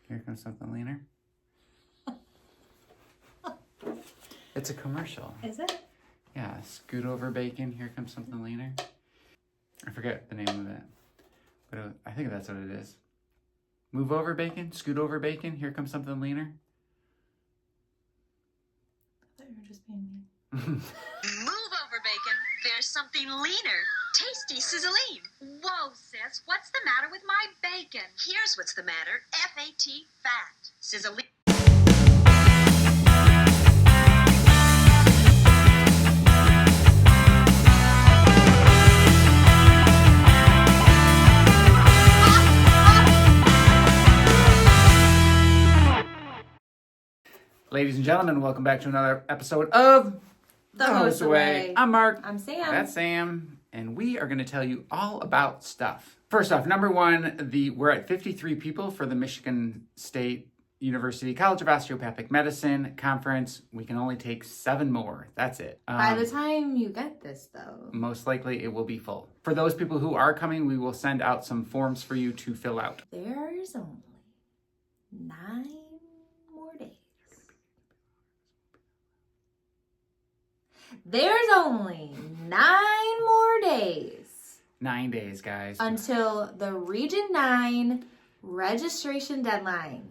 Here comes something leaner. It's a commercial. Is it? Yeah, scoot over bacon, here comes something leaner. I forget the name of it, but I think that's what it is. Move over bacon, scoot over bacon, here comes something leaner. I thought you were just being mean. Move over, bacon. There's something leaner. Tasty sizzling. Whoa, sis, what's the matter with my bacon? Here's what's the matter. F-A-T, fat. Sizzling. Ladies and gentlemen, welcome back to another episode of The HOSA Way. I'm Mark. I'm Sam. That's Sam. And we are going to tell you all about stuff. First off, number one, we're at 53 people for the Michigan State University College of Osteopathic Medicine conference. We can only take 7 more. That's it. By the time you get this, though, most likely it will be full. For those people who are coming, we will send out some forms for you to fill out. there's only 9 more days. There's only 9 more days 9 days, guys. until the Region 9 registration deadline,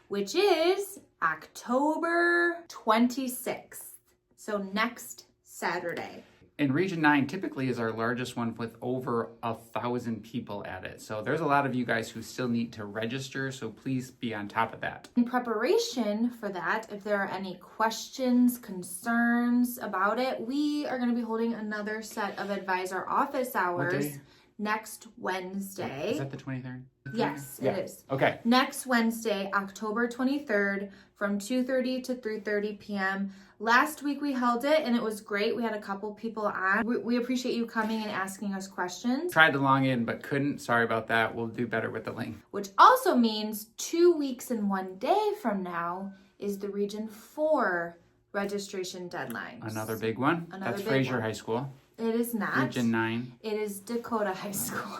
which is October 26th. So next Saturday. And Region 9 typically is our largest one with over 1,000 people at it. So there's a lot of you guys who still need to register, so please be on top of that. In preparation for that, if there are any questions, concerns about it, we are going to be holding another set of advisor office hours day? next Wednesday. Is that the 23rd? Yes, Yeah. it is. Okay. Next Wednesday, October 23rd from 2:30 to 3:30 p.m. Last week we held it and it was great. We had a couple people on. We appreciate you coming and asking us questions, Tried to log in but couldn't. Sorry about that. We'll do better with the link. which also means 2 weeks and 1 day from now is the Region 4 registration deadline. Another big one. Another That's big Fraser one. High School. It is not. Region 9. It is Dakota High School.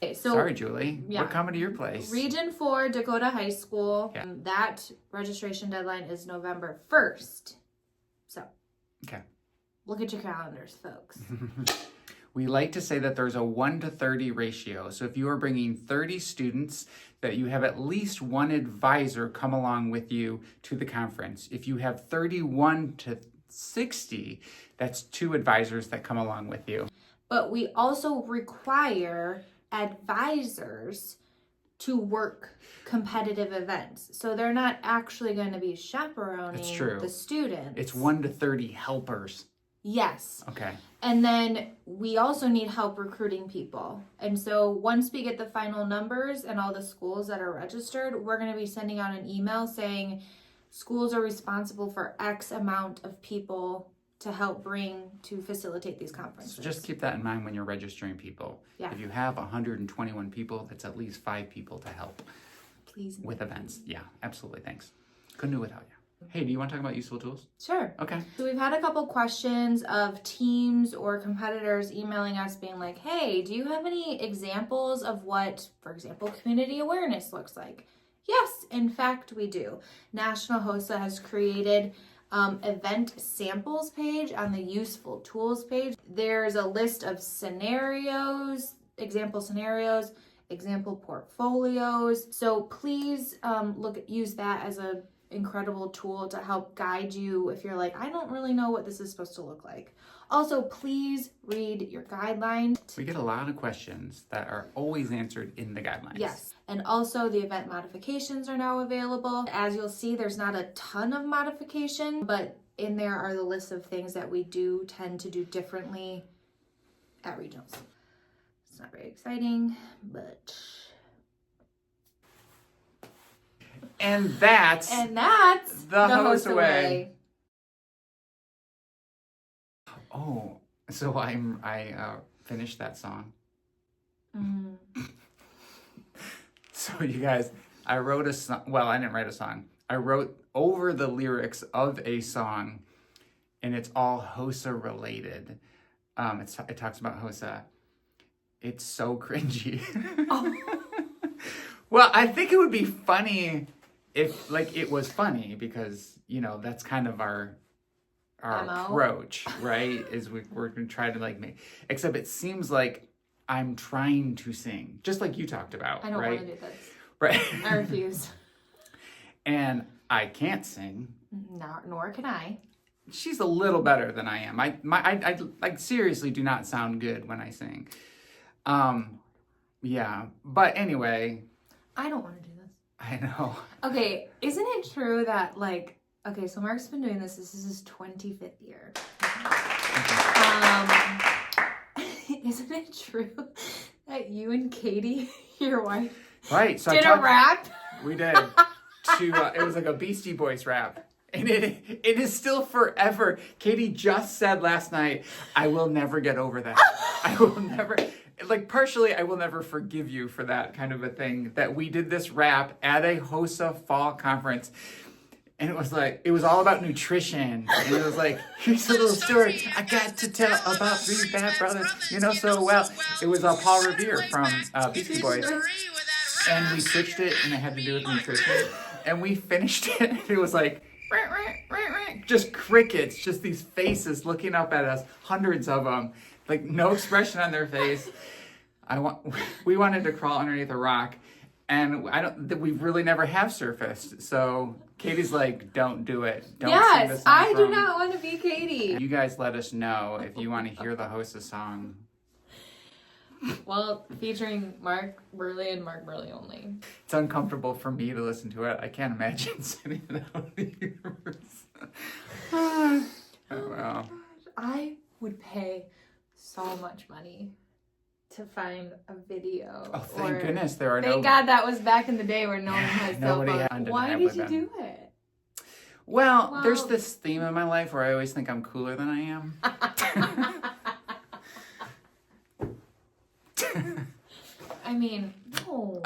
Okay, so Sorry, Julie. yeah. We're coming to your place. Region 4, Dakota High School. Yeah. That registration deadline is November 1st. So, Okay. look at your calendars, folks. We like to say that there's a 1-to-30 ratio. So if you are bringing 30 students, that you have at least one advisor come along with you to the conference. If you have 31 to 60, that's 2 advisors that come along with you. But we also require advisors to work competitive events. So they're not actually going to be chaperoning That's true. the students. It's 1 to 30 helpers. Yes. Okay. And then we also need help recruiting people. And so once we get the final numbers and all the schools that are registered, we're going to be sending out an email saying schools are responsible for X amount of people to help bring to facilitate these conferences. So just keep that in mind when you're registering people. Yeah. If you have 121 people, that's at least 5 people to help Please. with events. Yeah, absolutely. Thanks. Couldn't do it without you. Hey, do you want to talk about useful tools? Sure. Okay. So we've had a couple questions of teams or competitors emailing us being like, hey, do you have any examples of what, for example, community awareness looks like? Yes, in fact, we do. National HOSA has created event samples page on the useful tools page. There's a list of scenarios, example portfolios. So please use that as a incredible tool to help guide you if you're like, I don't really know what this is supposed to look like. Also, please read your guidelines. We get a lot of questions that are always answered in the guidelines. Yes. And also the event modifications are now available. As you'll see, there's not a ton of modification, but in there are the list of things that we do tend to do differently at regionals. It's not very exciting, but... And that's the HOSA Way. Oh, so I finished that song. Mm. So you guys, I wrote a song. Well, I didn't write a song. I wrote over the lyrics of a song, and it's all HOSA related. It talks about HOSA. It's so cringy. Oh. Well, I think it would be funny if, like, it was funny because, you know, that's kind of our MO. approach, right? Is we're going to try to, like, make... Except it seems like I'm trying to sing, just like you talked about, I don't right? want to do this. Right. I refuse. And I can't sing. Nor can I. She's a little better than I am. I like seriously do not sound good when I sing. Yeah. But anyway, I don't want to do this. I know. Okay, isn't it true that, like, okay, so Mark's been doing this. This is his 25th year. Isn't it true that you and Katie, your wife, Right. So did a rap? We did. It was like a Beastie Boys rap. And it is still forever. Katie just said last night, I will never get over that. I will never, like, partially, I will never forgive you for that kind of a thing, that we did this rap at a HOSA fall conference. And it was like, it was all about nutrition. And it was like, here's a little story I got to tell about three bad brothers you know so well. It was Paul Revere from Beastie Boys. And we switched it, and it had to do with nutrition. And we finished it, and it was like, just crickets, just these faces looking up at us, hundreds of them, like no expression on their face. We wanted to crawl underneath a rock, and we really never have surfaced. So Katie's like, don't do it. Don't sing Yes, this I song do from... not want to be Katie. You guys let us know if you want to hear the HOSA song. Well, featuring Mark Burley and Mark Burley only. It's uncomfortable for me to listen to it. I can't imagine sitting it out in the universe. Oh, well. I would pay so much money to find a video. Oh, thank goodness there are no... Thank God that was back in the day where no one had cell nobody phones. had to Why have did with you them. do it? Well, there's this theme in my life where I always think I'm cooler than I am. I mean, no.